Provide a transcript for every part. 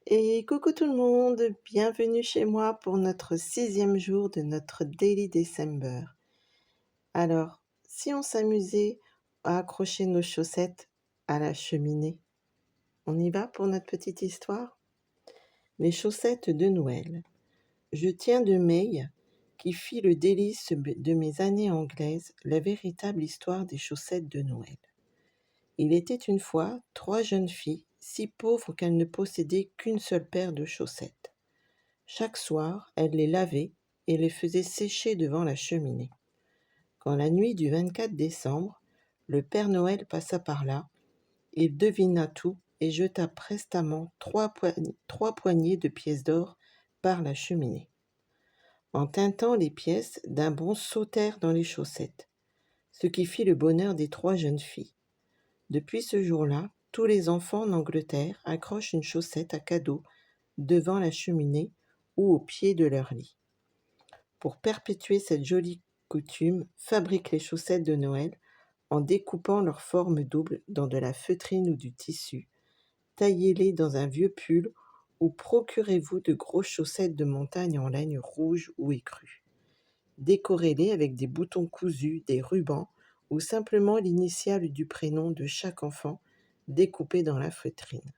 Et coucou tout le monde, bienvenue chez moi pour notre 6e jour de notre Daily December. Alors, si on s'amusait à accrocher nos chaussettes à la cheminée, on y va pour notre petite histoire? Les chaussettes de Noël. Je tiens de May, qui fit le délice de mes années anglaises, la véritable histoire des chaussettes de Noël. Il était une fois 3 jeunes filles, si pauvres qu'elles ne possédaient qu'une seule paire de chaussettes. Chaque soir, elle les lavait et les faisait sécher devant la cheminée. Quand la nuit du 24 décembre, le Père Noël passa par là, il devina tout et jeta prestement 3 poignées de pièces d'or par la cheminée. En tintant les pièces, d'un bond sautèrent dans les chaussettes, ce qui fit le bonheur des 3 jeunes filles. Depuis ce jour-là, tous les enfants en Angleterre accrochent une chaussette à cadeau devant la cheminée ou au pied de leur lit. Pour perpétuer cette jolie coutume, fabriquent les chaussettes de Noël en découpant leur forme double dans de la feutrine ou du tissu. Taillez-les dans un vieux pull ou procurez-vous de grosses chaussettes de montagne en laine rouge ou écrue. Décorez-les avec des boutons cousus, des rubans ou simplement l'initiale du prénom de chaque enfant découpé dans la feutrine.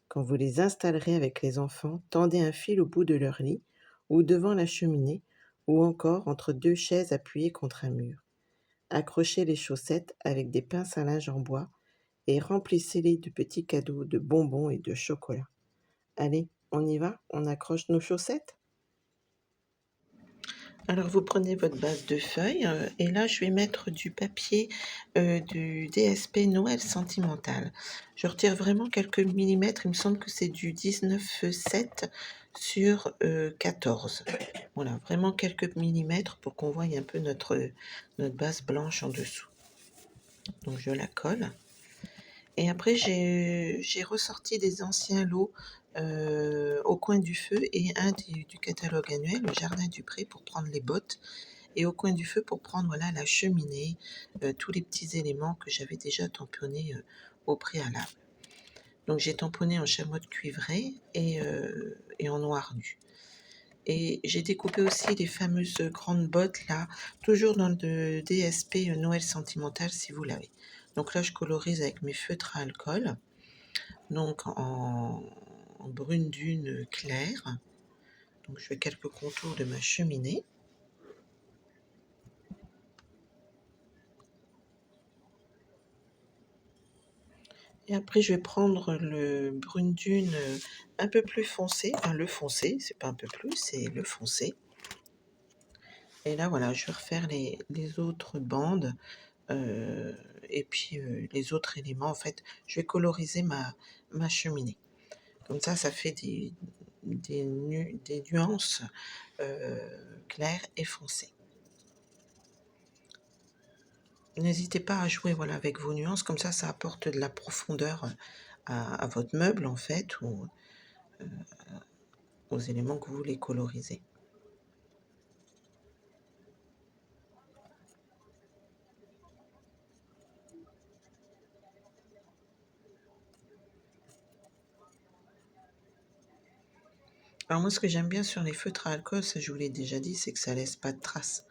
Quand vous les installerez avec les enfants, tendez un fil au bout de leur lit ou devant la cheminée ou encore entre 2 chaises appuyées contre un mur. Accrochez les chaussettes avec des pinces à linge en bois et remplissez-les de petits cadeaux de bonbons et de chocolat. Allez, on y va? On accroche nos chaussettes? Alors vous prenez votre base de feuilles et là je vais mettre du papier du DSP Noël Sentimental. Je retire vraiment quelques millimètres, il me semble que c'est du 19,7 sur 14. Voilà, vraiment quelques millimètres pour qu'on voie un peu notre base blanche en dessous. Donc je la colle. Et après j'ai ressorti des anciens lots au coin du feu et un du catalogue annuel, le jardin du pré, pour prendre les bottes, et au coin du feu pour prendre voilà, la cheminée, tous les petits éléments que j'avais déjà tamponnés au préalable. Donc j'ai tamponné en chamois cuivré et en noir nu. Et j'ai découpé aussi les fameuses grandes bottes là, toujours dans le DSP Noël Sentimental si vous l'avez. Donc là je colorise avec mes feutres à alcool, donc en brune dune claire. Donc je fais quelques contours de ma cheminée. Et après je vais prendre le brune dune un peu plus foncé, enfin le foncé, c'est pas un peu plus, c'est le foncé. Et là voilà, je vais refaire les autres bandes et puis les autres éléments. En fait, je vais coloriser ma cheminée. Comme ça fait des nuances claires et foncées. N'hésitez pas à jouer voilà, avec vos nuances, comme ça apporte de la profondeur à votre meuble en fait, ou aux éléments que vous voulez coloriser. Alors moi ce que j'aime bien sur les feutres à alcool, ça je vous l'ai déjà dit, c'est que ça laisse pas de traces.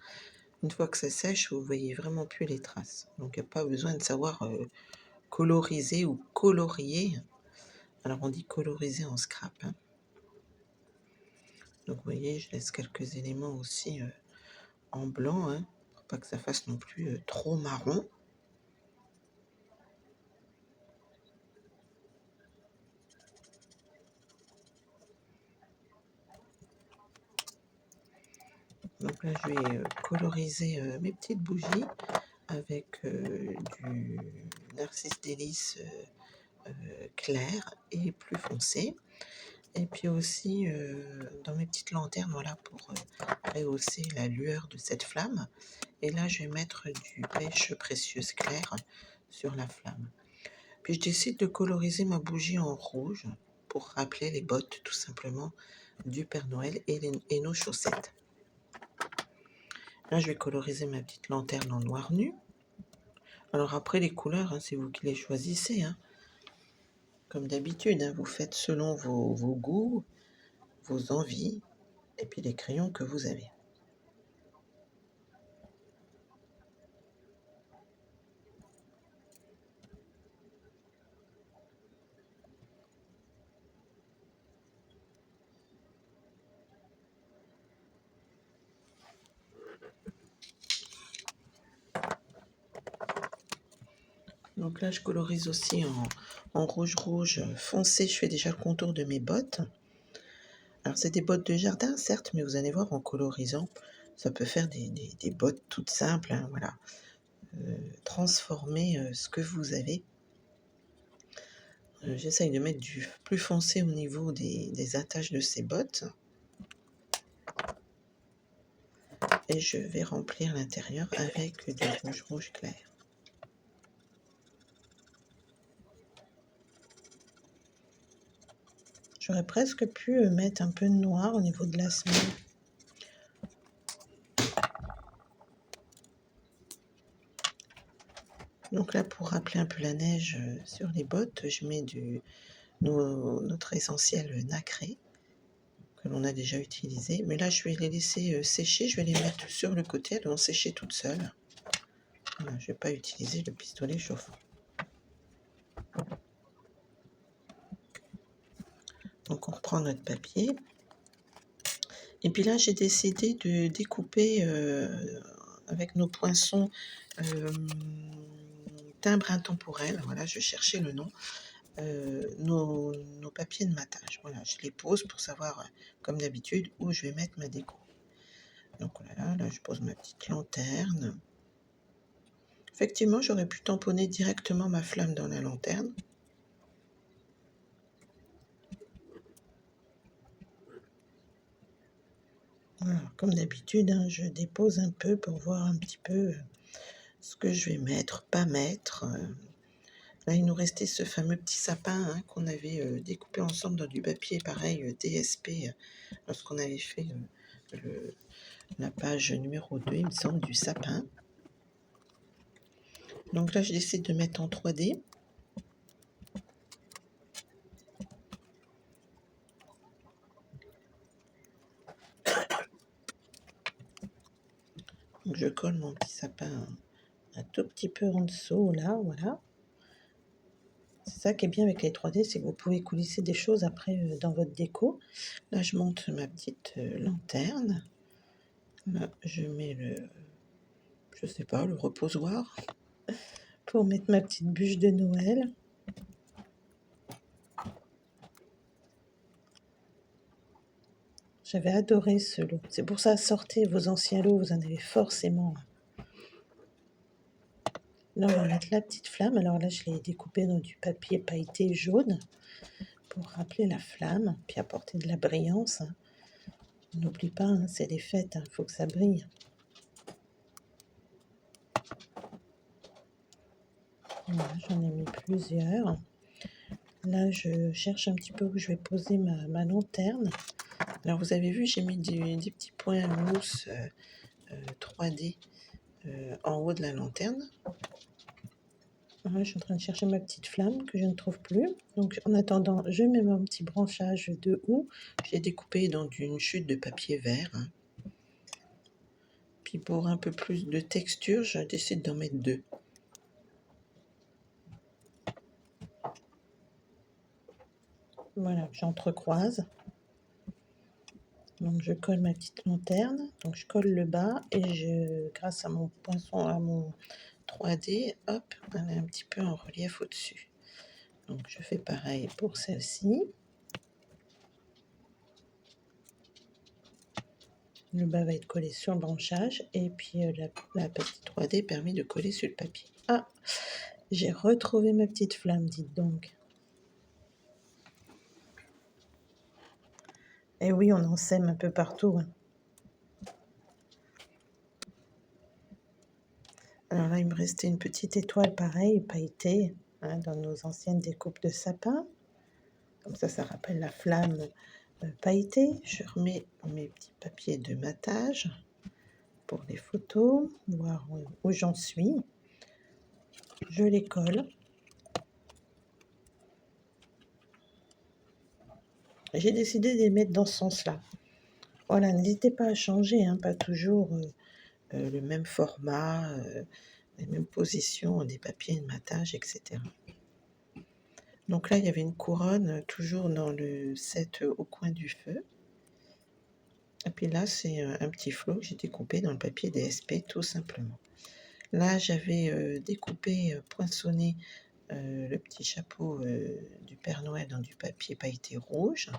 Une fois que ça sèche, vous voyez vraiment plus les traces. Donc il n'y a pas besoin de savoir coloriser ou colorier. Alors on dit coloriser en scrap. Hein. Donc vous voyez, je laisse quelques éléments aussi en blanc, hein, pour pas que ça fasse non plus trop marron. Donc là, je vais coloriser mes petites bougies avec du Narcisse Délice clair et plus foncé. Et puis aussi dans mes petites lanternes, voilà, pour rehausser la lueur de cette flamme. Et là, je vais mettre du pêche précieuse claire sur la flamme. Puis je décide de coloriser ma bougie en rouge pour rappeler les bottes tout simplement du Père Noël et nos chaussettes. Là, je vais coloriser ma petite lanterne en noir nu. Alors après, les couleurs, hein, c'est vous qui les choisissez. Hein. Comme d'habitude, hein, vous faites selon vos goûts, vos envies et puis les crayons que vous avez. Donc là, je colorise aussi en rouge foncé. Je fais déjà le contour de mes bottes. Alors, c'est des bottes de jardin, certes, mais vous allez voir, en colorisant, ça peut faire des bottes toutes simples, hein, voilà. Transformer ce que vous avez. J'essaye de mettre du plus foncé au niveau des attaches de ces bottes. Et je vais remplir l'intérieur avec du rouge clair. J'aurais presque pu mettre un peu de noir au niveau de la semelle. Donc là, pour rappeler un peu la neige sur les bottes, je mets notre essentiel nacré que l'on a déjà utilisé. Mais là, je vais les laisser sécher. Je vais les mettre sur le côté. Elles vont sécher toutes seules. Voilà, je ne vais pas utiliser le pistolet chauffant. Donc on reprend notre papier. Et puis là, j'ai décidé de découper avec nos poinçons timbre intemporel. Voilà, je cherchais le nom. Nos papiers de matage. Voilà, je les pose pour savoir, comme d'habitude, où je vais mettre ma déco. Donc voilà, là je pose ma petite lanterne. Effectivement, j'aurais pu tamponner directement ma flamme dans la lanterne. Voilà, comme d'habitude, hein, je dépose un peu pour voir un petit peu ce que je vais mettre, pas mettre. Là, il nous restait ce fameux petit sapin hein, qu'on avait découpé ensemble dans du papier, pareil, DSP, lorsqu'on avait fait la page numéro 2, il me semble, du sapin. Donc là, je décide de mettre en 3D. Donc je colle mon petit sapin un tout petit peu en dessous, là, voilà. C'est ça qui est bien avec les 3D, c'est que vous pouvez coulisser des choses après dans votre déco. Là, je monte ma petite lanterne. Là, je mets je sais pas, le reposoir pour mettre ma petite bûche de Noël. J'avais adoré ce lot. C'est pour ça, sortez vos anciens lots, vous en avez forcément. Là, on va mettre la petite flamme. Alors là, je l'ai découpée dans du papier pailleté jaune pour rappeler la flamme, puis apporter de la brillance. Hein. N'oublie pas, hein, c'est les fêtes, il faut que ça brille. Voilà, j'en ai mis plusieurs. Là, je cherche un petit peu où je vais poser ma lanterne. Alors, vous avez vu, j'ai mis des petits points mousse 3D en haut de la lanterne. Voilà, je suis en train de chercher ma petite flamme que je ne trouve plus. Donc, en attendant, je mets mon petit branchage de houx. Je l'ai découpé dans une chute de papier vert. Hein. Puis, pour un peu plus de texture, je décide d'en mettre 2. Voilà, j'entrecroise. Donc je colle ma petite lanterne, donc je colle le bas et grâce à mon poinçon, à mon 3D, hop, elle est un petit peu en relief au-dessus. Donc je fais pareil pour celle-ci. Le bas va être collé sur le branchage et puis la petite 3D permet de coller sur le papier. Ah, j'ai retrouvé ma petite flamme, dites donc. Et oui, on en sème un peu partout. Hein. Alors là, il me restait une petite étoile pareille, pailletée, hein, dans nos anciennes découpes de sapin. Comme ça rappelle la flamme pailletée. Je remets mes petits papiers de matage pour les photos, voir où j'en suis. Je les colle. J'ai décidé de les mettre dans ce sens-là. Voilà, n'hésitez pas à changer, hein, pas toujours le même format, les mêmes positions des papiers de matage, etc. Donc là, il y avait une couronne, toujours dans le set au coin du feu. Et puis là, c'est un petit flot que j'ai découpé dans le papier DSP, tout simplement. Là, j'avais découpé, poinçonné le petit chapeau du Père Noël dans du papier pailleté rouge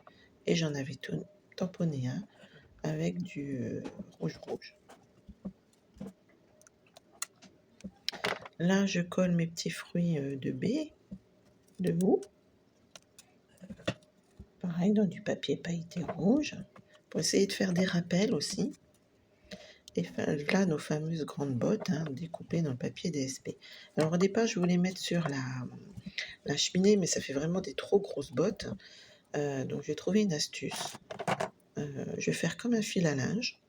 et j'en avais tamponné un avec du rouge rouge. Là, je colle mes petits fruits de baie, de houx, pareil dans du papier pailleté rouge, pour essayer de faire des rappels aussi. Et là, nos fameuses grandes bottes, hein, découpées dans le papier DSP. Alors au départ, je voulais mettre sur la cheminée, mais ça fait vraiment des trop grosses bottes. Donc j'ai trouvé une astuce. Je vais faire comme un fil à linge.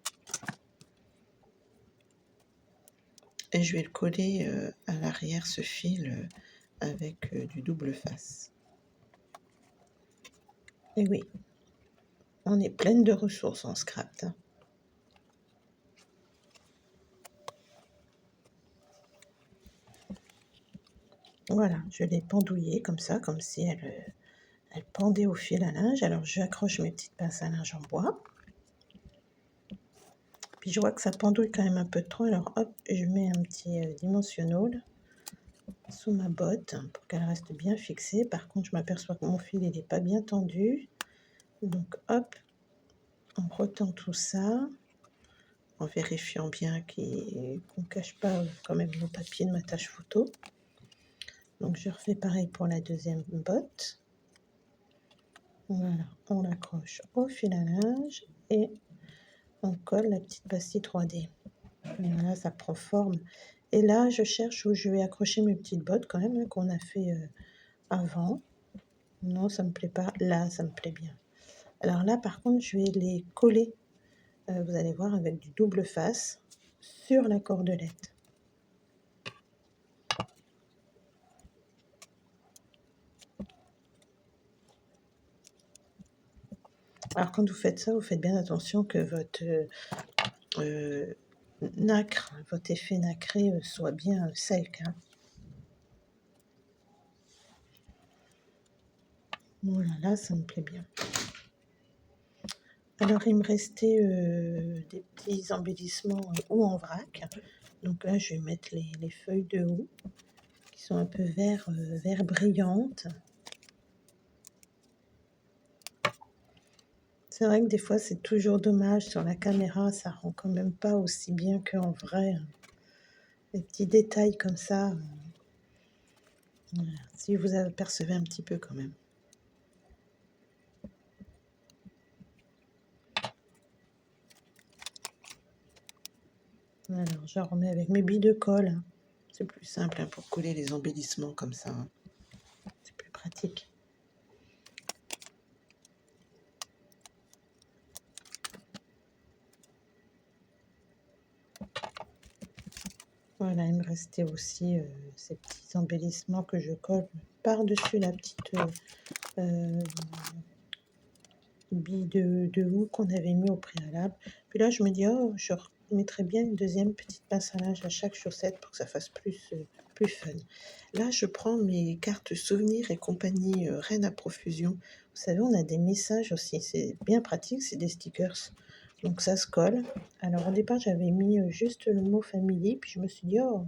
Et je vais le coller à l'arrière, ce fil, avec du double face. Et oui, on est pleine de ressources en scrap. Hein. Voilà, je l'ai pendouillée comme ça, comme si elle pendait au fil à linge. Alors j'accroche mes petites pinces à linge en bois. Puis je vois que ça pendouille quand même un peu trop, alors hop, je mets un petit dimensionnel sous ma botte pour qu'elle reste bien fixée. Par contre, je m'aperçois que mon fil, il n'est pas bien tendu. Donc hop, on retend tout ça, en vérifiant bien qu'on ne cache pas quand même nos papiers de matage photo. Donc je refais pareil pour la deuxième botte. Voilà, on l'accroche au fil à linge et on colle la petite pastille 3D. Voilà, ça prend forme. Et là, je cherche où je vais accrocher mes petites bottes quand même, hein, qu'on a fait avant. Non, ça me plaît pas. Là, ça me plaît bien. Alors là, par contre, je vais les coller, vous allez voir, avec du double face sur la cordelette. Alors quand vous faites ça, vous faites bien attention que votre nacre, votre effet nacré soit bien sec. Hein. Voilà, là, ça me plaît bien. Alors, il me restait des petits embellissements ou en vrac. Donc là, je vais mettre les feuilles de houx qui sont un peu vert brillantes. C'est vrai que des fois, c'est toujours dommage sur la caméra, ça rend quand même pas aussi bien qu'en vrai. Hein. Les petits détails comme ça, voilà. Si vous apercevez un petit peu quand même. Alors, je remets avec mes billes de colle. Hein. C'est plus simple hein, pour coller les embellissements comme ça. Hein. C'est plus pratique. Voilà, il me restait aussi ces petits embellissements que je colle par-dessus la petite bille de houx qu'on avait mis au préalable. Puis là, je me dis, oh, je mettrais bien une deuxième petite pince à linge à chaque chaussette pour que ça fasse plus fun. Là, je prends mes cartes souvenirs et compagnie Reine à profusion. Vous savez, on a des messages aussi. C'est bien pratique, c'est des stickers. Donc ça se colle. Alors au départ, j'avais mis juste le mot family. Puis je me suis dit, oh,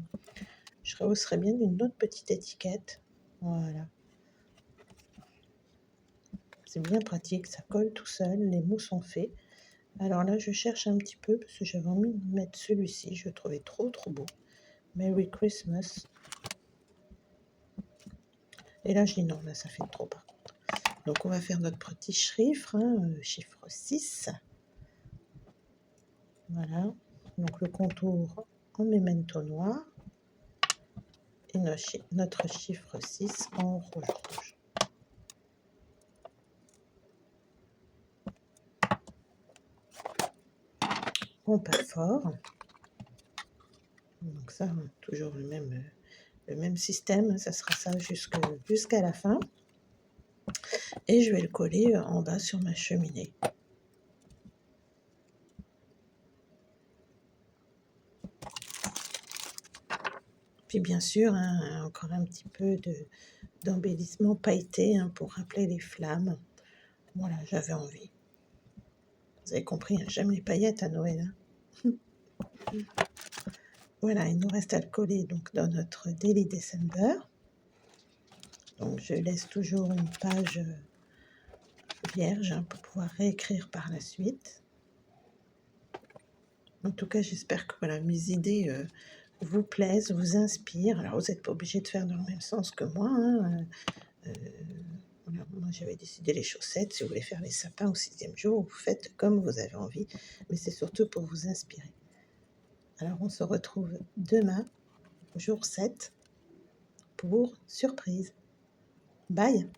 je rehausserais bien d'une autre petite étiquette. Voilà. C'est bien pratique, ça colle tout seul, les mots sont faits. Alors là, je cherche un petit peu parce que j'avais envie de mettre celui-ci. Je le trouvais trop beau. Merry Christmas. Et là, je dis non, là, ça fait trop par contre. Donc, on va faire notre petit chiffre, hein, chiffre 6. Voilà. Donc, le contour en memento noir. Et notre chiffre 6 en rouge. On part fort. Donc ça, toujours le même système, ça sera ça jusqu'à la fin. et je vais le coller en bas sur ma cheminée. Puis bien sûr, hein, encore un petit peu d'embellissement pailleté, hein, pour rappeler les flammes. Voilà, j'avais envie. Vous avez compris, hein, j'aime les paillettes à Noël, hein. Voilà, il nous reste à le coller donc dans notre Daily December. Donc je laisse toujours une page vierge, hein, pour pouvoir réécrire par la suite. En tout cas, j'espère que voilà, mes idées vous plaisent, vous inspirent. Alors, vous n'êtes pas obligé de faire dans le même sens que moi, hein. Voilà, moi, j'avais décidé les chaussettes. Si vous voulez faire les sapins au 6e jour, vous faites comme vous avez envie. Mais c'est surtout pour vous inspirer. Alors, on se retrouve demain, jour 7, pour surprise. Bye!